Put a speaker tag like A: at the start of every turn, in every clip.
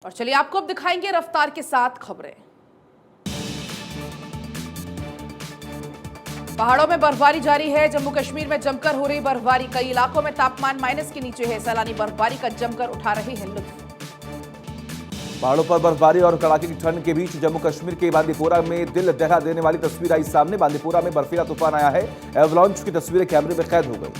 A: और चलिए आपको अब दिखाएंगे रफ्तार के साथ खबरें। पहाड़ों में बर्फबारी जारी है। जम्मू कश्मीर में जमकर हो रही बर्फबारी, कई इलाकों में तापमान माइनस के नीचे है। सैलानी बर्फबारी का जमकर उठा रहे हैं लुत्फ।
B: पहाड़ों पर बर्फबारी और कड़ाके की ठंड के बीच जम्मू कश्मीर के बांदीपोरा में दिल दहला देने वाली तस्वीर आई सामने। बांदीपोरा में बर्फीला तूफान आया है। एवलांच की तस्वीरें कैमरे में कैद हो गई।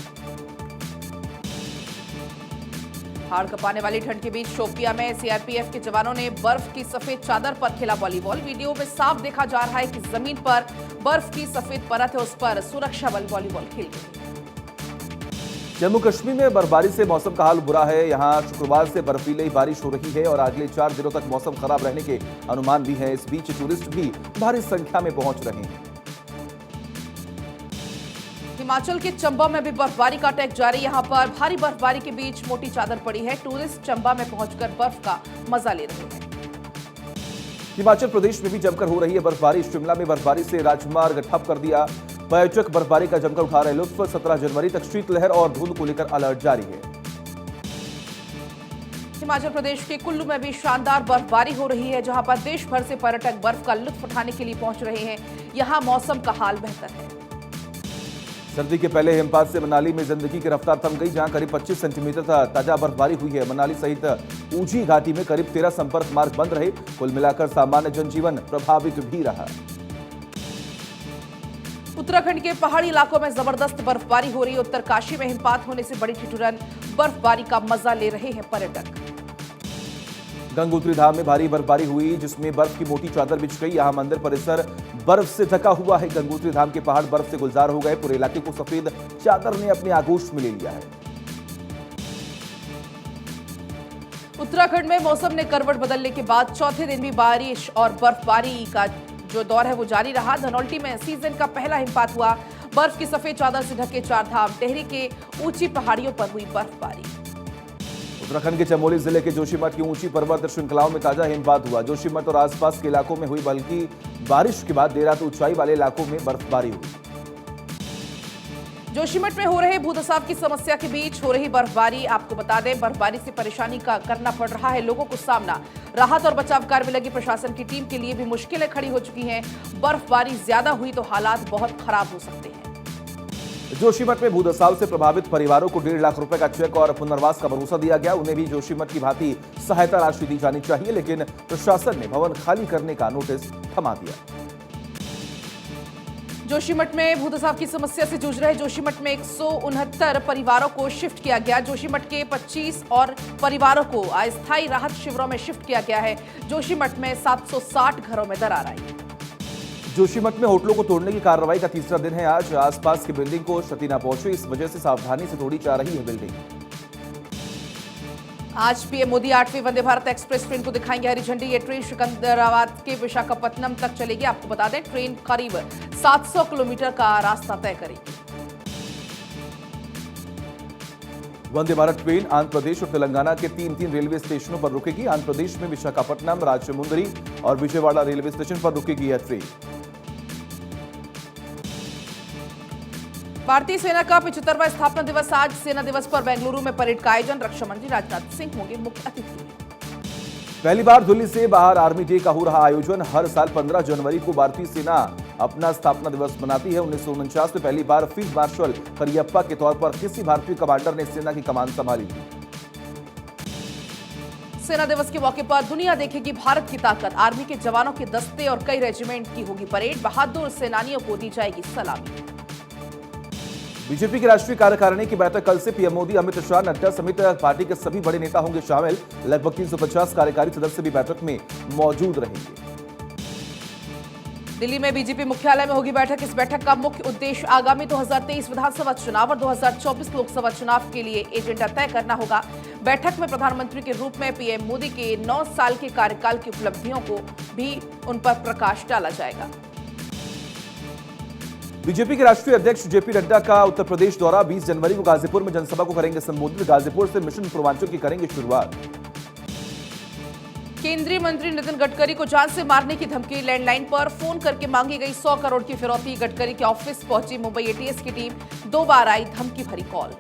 A: हाड़ कपाने वाली ठंड के बीच शोपिया में सीआरपीएफ के जवानों ने बर्फ की सफेद चादर पर खेला वॉलीबॉल। वीडियो में साफ देखा जा रहा है कि जमीन पर बर्फ की सफेद परत है, उस पर सुरक्षा बल वॉलीबॉल खेल रहे।
B: जम्मू कश्मीर में बर्फबारी से मौसम का हाल बुरा है। यहां शुक्रवार से बर्फीली बारिश हो रही है और अगले 4 दिनों तक मौसम खराब रहने के अनुमान भी है। इस बीच टूरिस्ट भी भारी संख्या में पहुंच रहे हैं।
A: हिमाचल के चंबा में भी बर्फबारी का अटैक जारी। यहां पर भारी बर्फबारी के बीच मोटी चादर पड़ी है। टूरिस्ट चंबा में पहुंचकर बर्फ का मजा ले रहे हैं।
B: हिमाचल प्रदेश में भी जमकर हो रही है बर्फबारी। शिमला में बर्फबारी से राजमार्ग ठप कर दिया। पर्यटक बर्फबारी का जमकर उठा रहे लुत्फ। 17 जनवरी तक शीतलहर और धुंध को लेकर अलर्ट जारी है।
A: हिमाचल प्रदेश के कुल्लू में भी शानदार बर्फबारी हो रही है, जहां पर देश भर से पर्यटक बर्फ का लुत्फ उठाने के लिए पहुंच रहे हैं। यहां मौसम का हाल बेहतर है।
B: सर्दी के पहले हिमपात से मनाली में जिंदगी की रफ्तार थम गई, जहां करीब 25 सेंटीमीटर ताजा बर्फबारी हुई है। मनाली सहित ऊंची घाटी में करीब 13 संपर्क मार्ग बंद रहे। कुल मिलाकर सामान्य जनजीवन प्रभावित भी रहा।
A: उत्तराखंड के पहाड़ी इलाकों में जबरदस्त बर्फबारी हो रही है। उत्तरकाशी में हिमपात होने से बड़ी ठिठुरन, बर्फबारी का मजा ले रहे हैं पर्यटक।
B: गंगोत्री धाम में भारी बर्फबारी हुई, जिसमें बर्फ की मोटी चादर बिछ गई। यहां मंदिर परिसर बर्फ से ढका हुआ है। गंगोत्री धाम के पहाड़ बर्फ से गुलजार हो गए। पूरे इलाके को सफेद चादर ने अपने आगोश में ले लिया है।
A: उत्तराखंड में मौसम ने करवट बदलने के बाद चौथे दिन भी बारिश और बर्फबारी का जो दौर है वो जारी रहा। धनौल्टी में सीजन का पहला हिमपात हुआ। बर्फ की सफेद चादर से ढके चार धाम, टेहरी के ऊंची पहाड़ियों पर हुई बर्फबारी।
B: उत्तराखंड के चमोली जिले के जोशीमठ की ऊंची पर्वत श्रृंखलाओं में ताजा हिमपात हुआ। जोशीमठ और आसपास के इलाकों में हुई हल्की बारिश के बाद देर रात ऊंचाई वाले इलाकों में बर्फबारी हुई।
A: जोशीमठ में हो रहे भूदसाव की समस्या के बीच हो रही बर्फबारी। आपको बता दें, बर्फबारी से परेशानी का करना पड़ रहा है लोगों को सामना। राहत और बचाव कार्य में लगी प्रशासन की टीम के लिए भी मुश्किलें खड़ी हो चुकी हैं। बर्फबारी ज्यादा हुई तो हालात बहुत खराब हो सकते हैं।
B: जोशीमठ में भूदसाव से प्रभावित परिवारों को 1.5 लाख रुपए का चेक और पुनर्वास का भरोसा दिया गया। उन्हें भी जोशीमठ की भांति सहायता राशि दी जानी चाहिए, लेकिन प्रशासन ने भवन खाली करने का नोटिस थमा दिया।
A: जोशीमठ में भूदसाव की समस्या से जूझ रहे जोशीमठ में 169 परिवारों को शिफ्ट किया गया। जोशीमठ के 25 और परिवारों को अस्थायी राहत शिविरों में शिफ्ट किया गया है। जोशीमठ में 760 घरों में दरार आई।
B: जोशीमठ में होटलों को तोड़ने की कार्रवाई का तीसरा दिन है आज। आसपास की बिल्डिंग को क्षति न पहुंचे, इस वजह से सावधानी से तोड़ी जा रही है बिल्डिंग।
A: आज पीएम मोदी 8वीं वंदे भारत एक्सप्रेस ट्रेन को दिखाएंगे हरी झंडी। ये ट्रेन सिकंदराबाद के विशाखापट्टनम तक चलेगी। आपको बता दें, ट्रेन करीब 700 किलोमीटर का रास्ता तय करेगी।
B: वंदे भारत ट्रेन आंध्र प्रदेश और तेलंगाना के 3 रेलवे स्टेशनों पर रुकेगी। आंध्र प्रदेश में विशाखापट्टनम, राजमुंदरी और विजयवाड़ा रेलवे स्टेशन पर रुकेगी यह ट्रेन।
A: भारतीय सेना का 75वां स्थापना दिवस आज। सेना दिवस पर बेंगलुरु में परेड का आयोजन। रक्षा मंत्री राजनाथ सिंह होंगे मुख्य अतिथि।
B: पहली बार दिल्ली से बाहर आर्मी डे का हो रहा आयोजन। हर साल 15 जनवरी को भारतीय सेना अपना स्थापना दिवस मनाती है। 1949 में पहली बार फील्ड मार्शल करियप्पा के तौर पर किसी भारतीय कमांडर ने सेना की कमान संभाली थी।
A: सेना दिवस के मौके पर दुनिया देखेगी भारत की ताकत। आर्मी के जवानों के दस्ते और कई रेजिमेंट की होगी परेड। बहादुर सेनानियों को दी जाएगी सलामी।
B: बीजेपी की राष्ट्रीय कार्यकारिणी की बैठक कल से। पीएम मोदी, अमित शाह, नड्डा समेत पार्टी के सभी बड़े नेता होंगे शामिल। लगभग 350 कार्यकारी सदस्य भी बैठक में मौजूद रहेंगे।
A: दिल्ली में बीजेपी मुख्यालय में होगी बैठक। इस बैठक का मुख्य उद्देश्य आगामी 2023 विधानसभा चुनाव और 2024 लोकसभा चुनाव के लिए एजेंडा तय करना होगा। बैठक में प्रधानमंत्री के रूप में पीएम मोदी के 9 साल के कार्यकाल की उपलब्धियों को भी उन पर प्रकाश डाला जाएगा।
B: बीजेपी के राष्ट्रीय अध्यक्ष जेपी नड्डा का उत्तर प्रदेश दौरा। 20 जनवरी को गाजीपुर में जनसभा को करेंगे संबोधित। गाजीपुर से मिशन पूर्वांचल की करेंगे शुरुआत।
A: केंद्रीय मंत्री नितिन गडकरी को जान से मारने की धमकी। लैंडलाइन पर फोन करके मांगी गई 100 करोड़ की फिरौती। गडकरी के ऑफिस पहुंची मुंबई एटीएस की टीम। 2 बार आई धमकी भरी कॉल।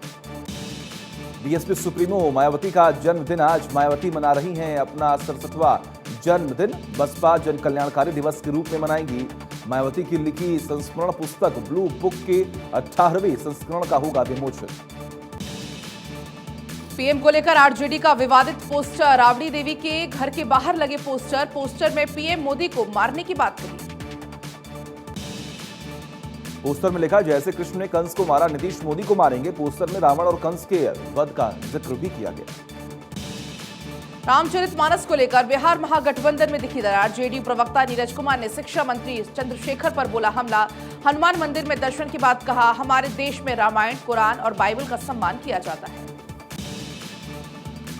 B: बीएसपी सुप्रीमो मायावती का जन्मदिन। आज मायावती मना रही हैं अपना 67वां जन्मदिन। बसपा जन कल्याणकारी दिवस के रूप में मनाएंगी। मायावती की लिखी संस्मरण पुस्तक ब्लू बुक के 18वें संस्करण का होगा विमोचन।
A: पीएम को लेकर आरजेडी का विवादित पोस्टर। राबड़ी देवी के घर के बाहर लगे पोस्टर में पीएम मोदी को मारने की बात कही।
B: पोस्टर में लिखा, जैसे कृष्ण ने कंस को मारा, नीतीश मोदी को मारेंगे। पोस्टर में रावण और कंस के वध का जिक्र भी किया गया।
A: रामचरितमानस को लेकर बिहार महागठबंधन में दिखी दरार। जेडीयू प्रवक्ता नीरज कुमार ने शिक्षा मंत्री चंद्रशेखर पर बोला हमला। हनुमान मंदिर में दर्शन के बाद कहा, हमारे देश में रामायण, कुरान और बाइबल का सम्मान किया जाता है।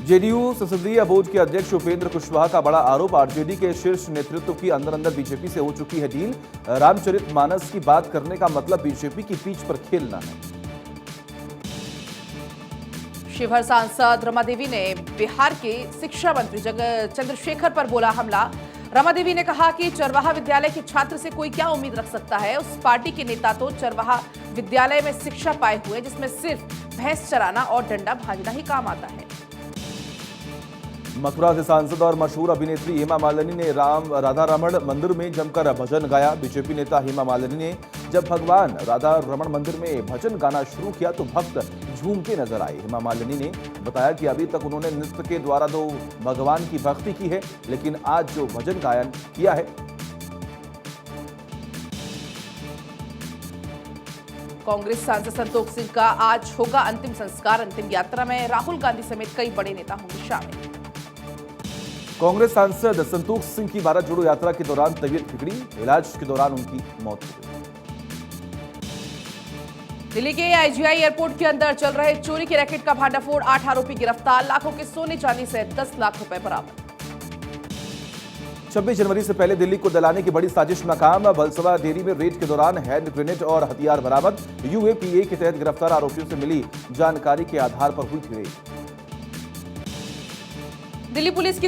B: जेडीयू संसदीय बोर्ड के अध्यक्ष उपेंद्र कुशवाहा का बड़ा आरोप। आरजेडी के शीर्ष नेतृत्व की अंदर बीजेपी से हो चुकी है डील। रामचरितमानस की बात करने का मतलब बीजेपी की पीठ पर खेलना है।
A: शिवहर सांसद रमा देवी ने बिहार के शिक्षा मंत्री चंद्रशेखर पर बोला हमला। रमा देवी ने कहा कि चरवाहा विद्यालय के छात्र से कोई क्या उम्मीद रख सकता है। उस पार्टी के नेता तो चरवाहा विद्यालय में शिक्षा पाए हुए, जिसमें सिर्फ भैंस चराना और डंडा भाजना ही काम आता है।
B: मथुरा से सांसद और मशहूर अभिनेत्री हेमा मालिनी ने राधा रमण मंदिर में जमकर भजन गाया। बीजेपी नेता हेमा मालिनी ने जब भगवान राधा रमण मंदिर में भजन गाना शुरू किया तो भक्त झूमते नजर आए। हेमा मालिनी ने बताया कि अभी तक उन्होंने नृत्य के द्वारा तो भगवान की भक्ति की है, लेकिन आज जो भजन गायन किया है।
A: कांग्रेस सांसद संतोष सिंह का आज होगा अंतिम संस्कार। अंतिम यात्रा में राहुल गांधी समेत कई बड़े नेता होंगे शामिल।
B: कांग्रेस सांसद संतोष सिंह की भारत जोड़ो यात्रा के दौरान तबीयत बिगड़ी। इलाज के दौरान उनकी मौत हो गई।
A: दिल्ली के आईजीआई एयरपोर्ट के अंदर चल रहे चोरी के रैकेट का भांडाफोड़। 8 आरोपी गिरफ्तार। लाखों के सोने चांदी से 10 लाख रुपए बरामद।
B: 26 जनवरी से पहले दिल्ली को दलाने की बड़ी साजिश नाकाम। बलसवा डेयरी में रेड के दौरान हैंड ग्रेनेड और हथियार बरामद। यूएपीए के तहत गिरफ्तार आरोपियों से मिली जानकारी के आधार पर हुई थी रेड।
A: दिल्ली पुलिस की